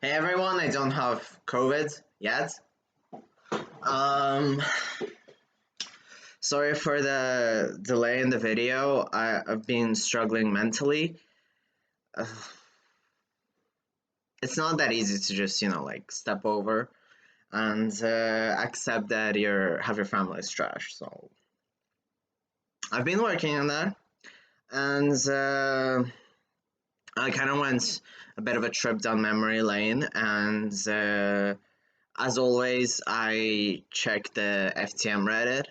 Hey everyone, I don't have COVID yet. Um, Sorry for the delay in the video. I've been struggling mentally. Uh, it's not that easy to just, like step over and accept that your family's trash. So I've been working on that, and I kind of went a bit of a trip down memory lane, and as always, I check the FTM Reddit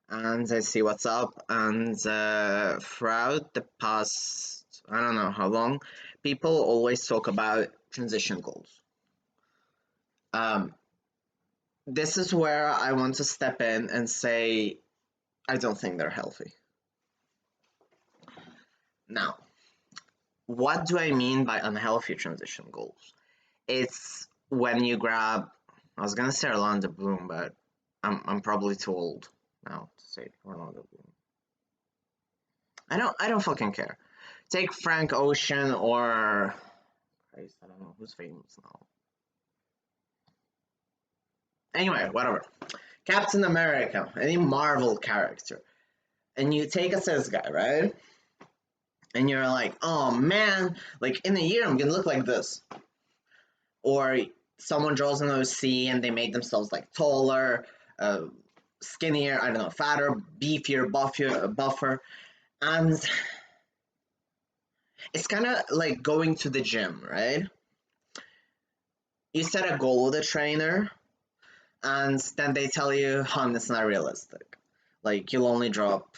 and I see what's up. And throughout the past, I don't know how long, people always talk about transition goals. Um, this is where I want to step in and say, I don't think they're healthy. Now, what do I mean by unhealthy transition goals? It's when you grab, I was gonna say Orlando Bloom, but I'm probably too old now to say Orlando Bloom. I don't fucking care. Take Frank Ocean or Christ, I don't know who's famous now. Anyway, whatever. Captain America, any Marvel character, and you take a cis guy, right? And you're like, oh man, like in a year I'm gonna look like this. Or someone draws an OC and they make themselves like taller, skinnier, I don't know, fatter, beefier, buffer, and it's kind of like going to the gym, right? You set a goal with a trainer, and then they tell you, "Hun, it's not realistic. Like you'll only drop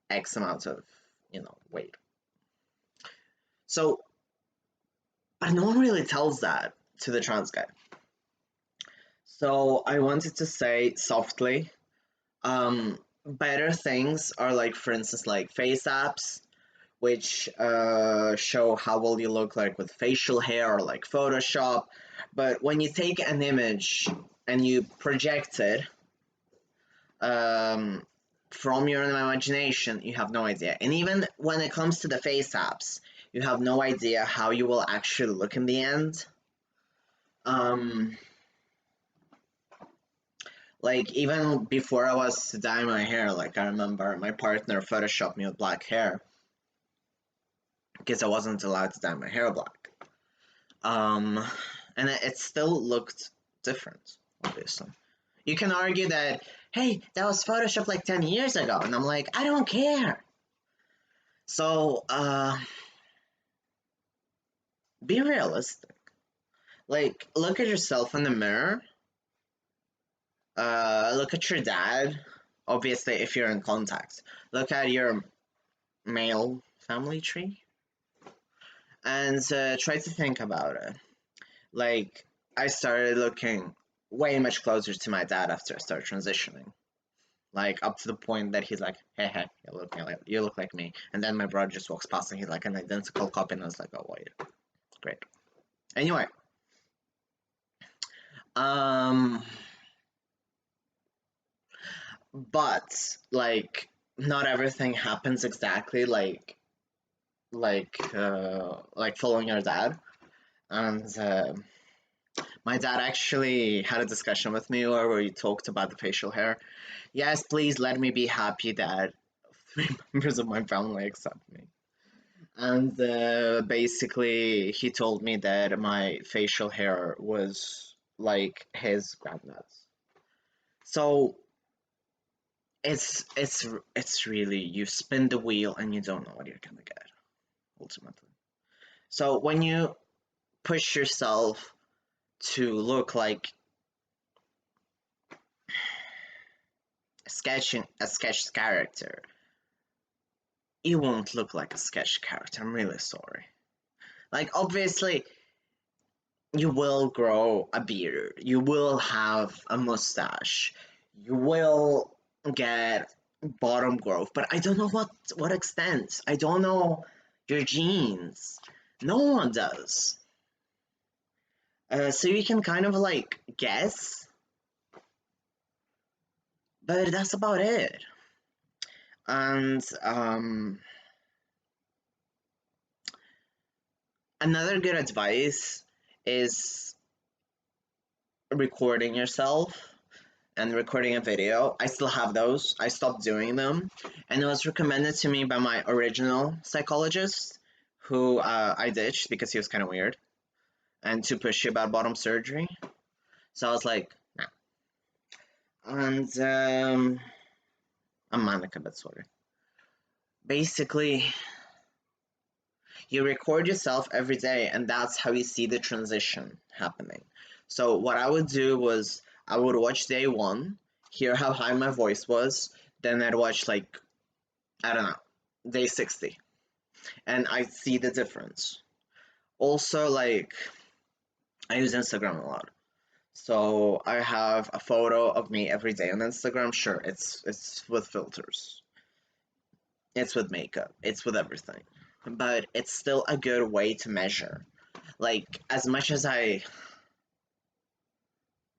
X amount of, weight." So, but no one really tells that to the trans guy. So I wanted to say softly, better things are like, for instance, like face apps, which show how well you look like with facial hair or like Photoshop. But when you take an image and you project it from your imagination, you have no idea. And even when it comes to the face apps, you have no idea how you will actually look in the end. Like even before I was to dye my hair, like I remember my partner photoshopped me with black hair because I wasn't allowed to dye my hair black. Um, and it still looked different, obviously. You can argue that, hey, that was photoshopped like 10 years ago, and I'm like, I don't care. So, be realistic. Like, look at yourself in the mirror. Look at your dad. Obviously, if you're in contact, look at your male family tree and try to think about it. Like, I started looking way much closer to my dad after I started transitioning. Like up to the point that he's like, "Hey, hey, you look like me." And then my brother just walks past and he's like an identical copy, and I was like, "Oh wait, great." Anyway, um, but like not everything happens exactly like following your dad. And my dad actually had a discussion with me where we talked about the facial hair. Yes, please let me be happy that 3 members of my family accept me. And basically, he told me that my facial hair was like his granddad's. So it's really, you spin the wheel and you don't know what you're gonna get ultimately. So when you push yourself to look like a sketch character, you won't look like a sketch character. I'm really sorry. Like obviously, you will grow a beard, you will have a mustache, you will get bottom growth, but I don't know what extent. I don't know your genes. No one does. So you can kind of like guess, but that's about it. And another good advice is recording yourself and recording a video. I still have those. I stopped doing them, and it was recommended to me by my original psychologist, who I ditched because he was kind of weird and too pushy about bottom surgery. So I was like, nah. And I'm manic a bit, sorry. Basically, you record yourself every day, and that's how you see the transition happening. So what I would do was I would watch day one, hear how high my voice was, then I'd watch like, I don't know, day 60, and I'd see the difference. Also, like, I use Instagram a lot. So I have a photo of me every day on Instagram. Sure, it's with filters. It's with makeup. It's with everything. But it's still a good way to measure. Like, as much as I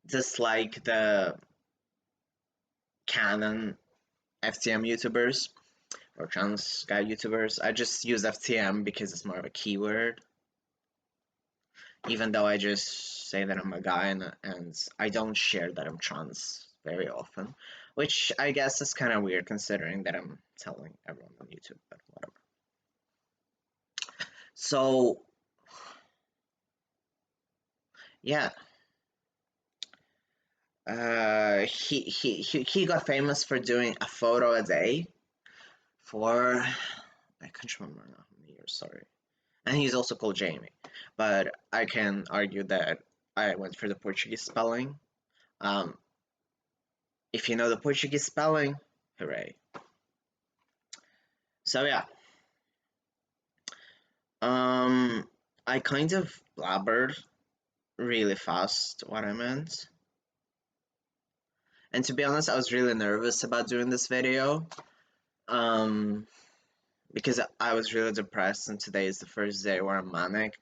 dislike the canon FTM YouTubers or trans guy YouTubers, I just use FTM because it's more of a keyword. Even though I just say that I'm a guy, and I don't share that I'm trans very often, which I guess is kind of weird considering that I'm telling everyone on YouTube, but whatever. So, yeah, he got famous for doing a photo a day for, I can't remember now how many years, sorry. And he's also called Jamie, but I can argue that I went for the Portuguese spelling. Um, if you know the Portuguese spelling, hooray. So yeah, um, I kind of blabbered really fast what I meant. And to be honest, I was really nervous about doing this video. Um, because I was really depressed, and today is the first day where I'm manic,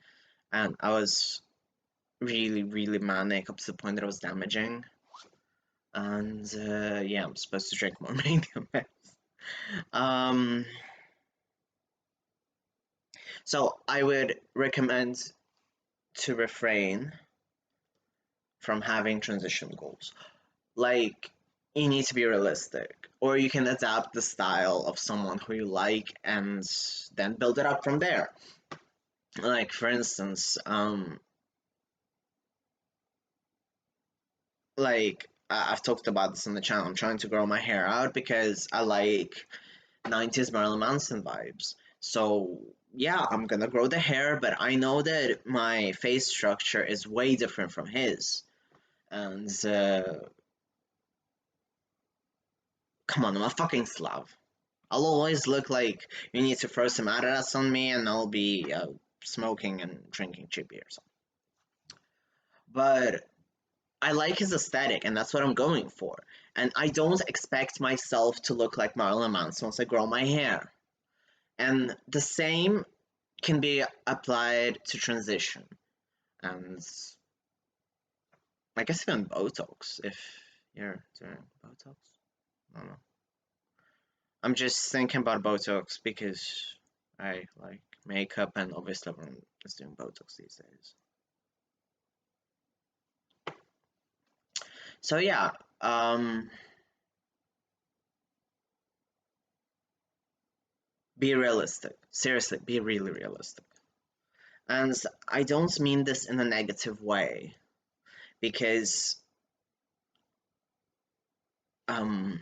and I was really, really manic up to the point that it was damaging. And yeah, I'm supposed to drink more medium meds. Um, so I would recommend to refrain from having transition goals. Like, you need to be realistic, or you can adapt the style of someone who you like and then build it up from there. Like, for instance, like I've talked about this on the channel. I'm trying to grow my hair out because I like 90s Marilyn Manson vibes. So yeah, I'm gonna grow the hair, but I know that my face structure is way different from his. And come on, I'm a fucking Slav. I'll always look like you need to throw some Adidas on me, and I'll be smoking and drinking cheap beer or something. But I like his aesthetic, and that's what I'm going for. And I don't expect myself to look like Marilyn Manson once I grow my hair. And the same can be applied to transition. And I guess even Botox, if you're doing Botox. I don't know. I'm just thinking about Botox because I like makeup, and obviously everyone is doing Botox these days. So yeah, be realistic. Seriously, be really realistic. And I don't mean this in a negative way, because um,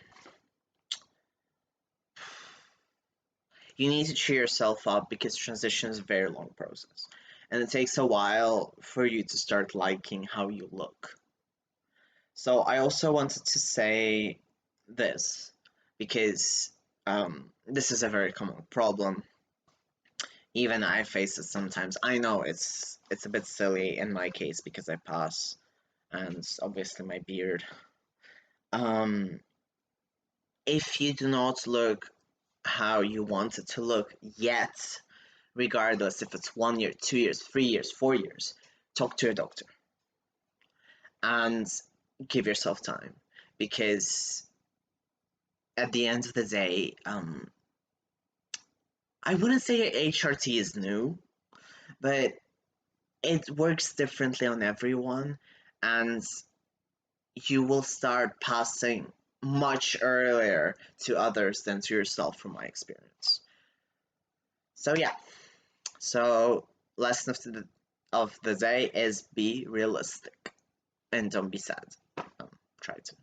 you need to cheer yourself up, because transition is a very long process. And it takes a while for you to start liking how you look. So I also wanted to say this, because this is a very common problem. Even I face it sometimes. I know it's a bit silly in my case because I pass, and obviously my beard. Um, if you do not look how you want it to look yet, regardless if it's 1 year, 2 years, 3 years, 4 years, talk to your doctor and give yourself time, because at the end of the day, I wouldn't say HRT is new, but it works differently on everyone, and you will start passing much earlier to others than to yourself, from my experience. So yeah, so lesson of the day is be realistic and don't be sad. Um, Try to.